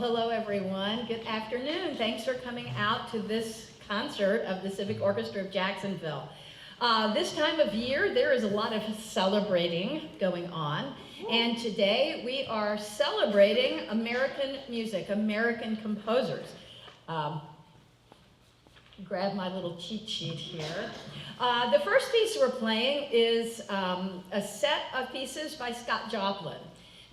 hello everyone. Good afternoon. Thanks for coming out to this concert of the Civic Orchestra of Jacksonville. This time of year, there is a lot of celebrating going on. And today we are celebrating American music, American composers. Grab my little cheat sheet here. The first piece we're playing is a set of pieces by Scott Joplin.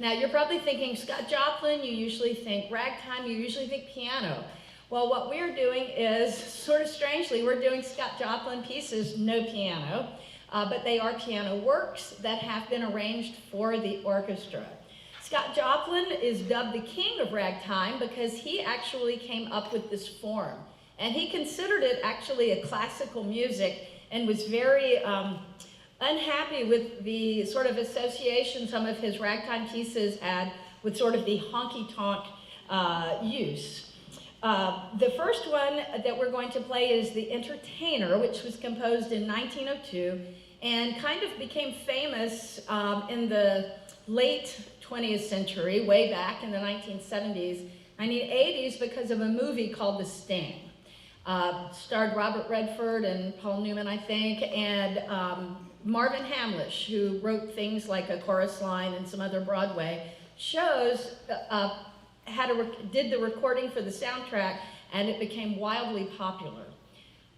Now you're probably thinking, Scott Joplin, you usually think ragtime, you usually think piano. Well, what we're doing is, sort of strangely, we're doing Scott Joplin pieces, no piano, but they are piano works that have been arranged for the orchestra. Scott Joplin is dubbed the king of ragtime because he actually came up with this form. And he considered it actually a classical music and was very unhappy with the sort of association some of his ragtime pieces had with sort of the honky-tonk use. The first one that we're going to play is The Entertainer, which was composed in 1902 and kind of became famous in the late 20th century, way back in the 1970s, 1980s, because of a movie called The Sting. Starred Robert Redford and Paul Newman, I think, and Marvin Hamlish, who wrote things like A Chorus Line and some other Broadway shows, did the recording for the soundtrack, and it became wildly popular.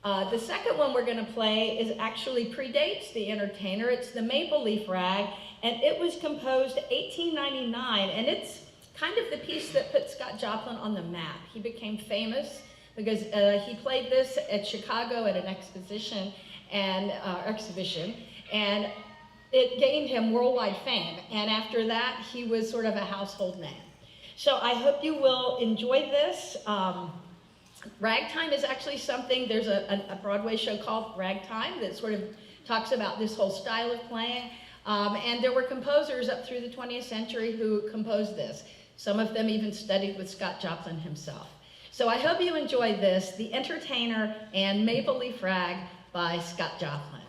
The second one we're going to play actually predates The Entertainer. It's the Maple Leaf Rag, and it was composed 1899, and it's kind of the piece that put Scott Joplin on the map. He became famous because he played this at Chicago at an exhibition, and it gained him worldwide fame. And after that, he was sort of a household name. So I hope you will enjoy this. Ragtime is actually something, there's a Broadway show called Ragtime that sort of talks about this whole style of playing. And there were composers up through the 20th century who composed this. Some of them even studied with Scott Joplin himself. So I hope you enjoy this, The Entertainer and Maple Leaf Rag by Scott Joplin.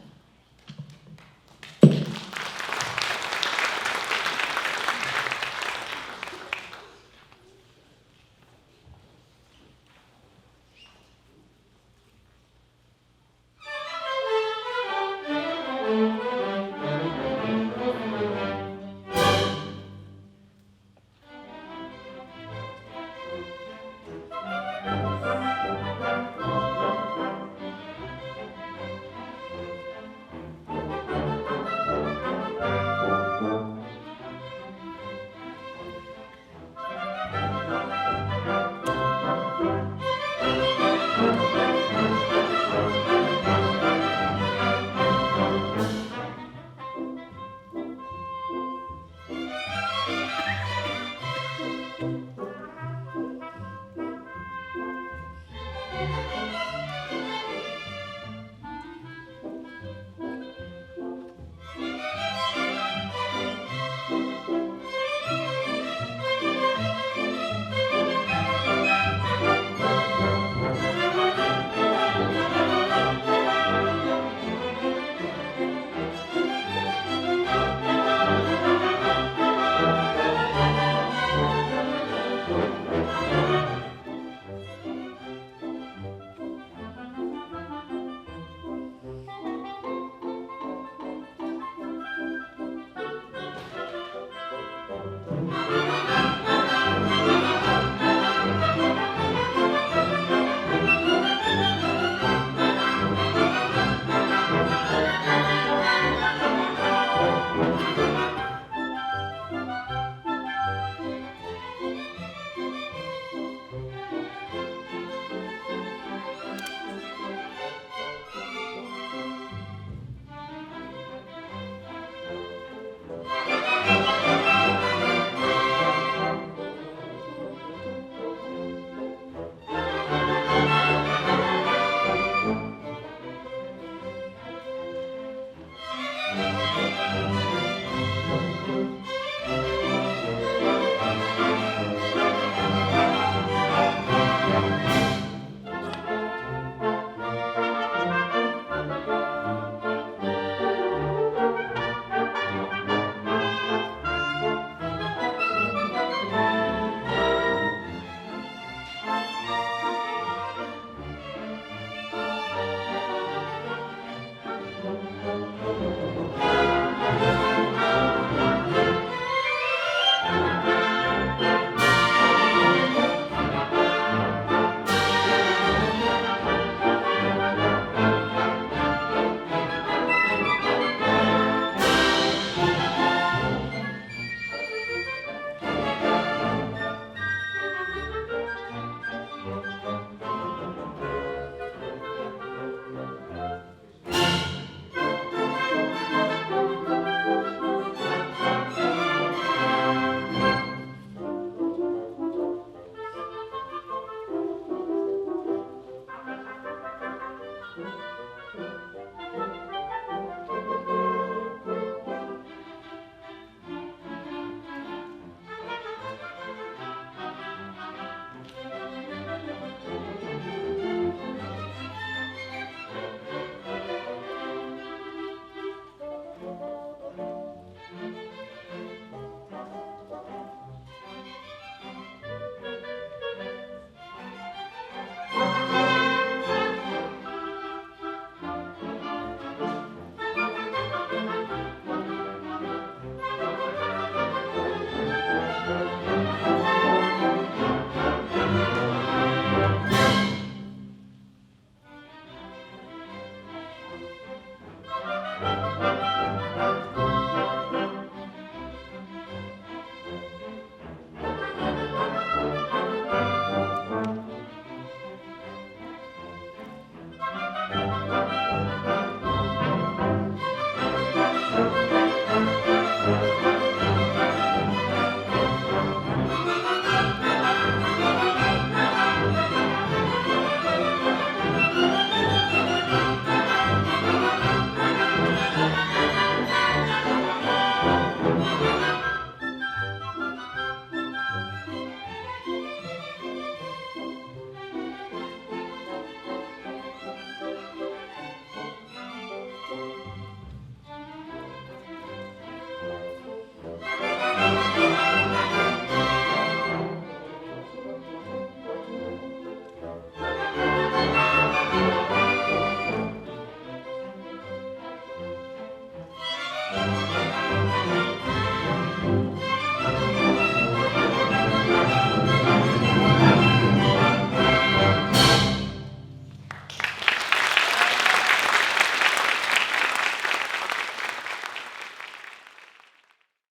Thank you.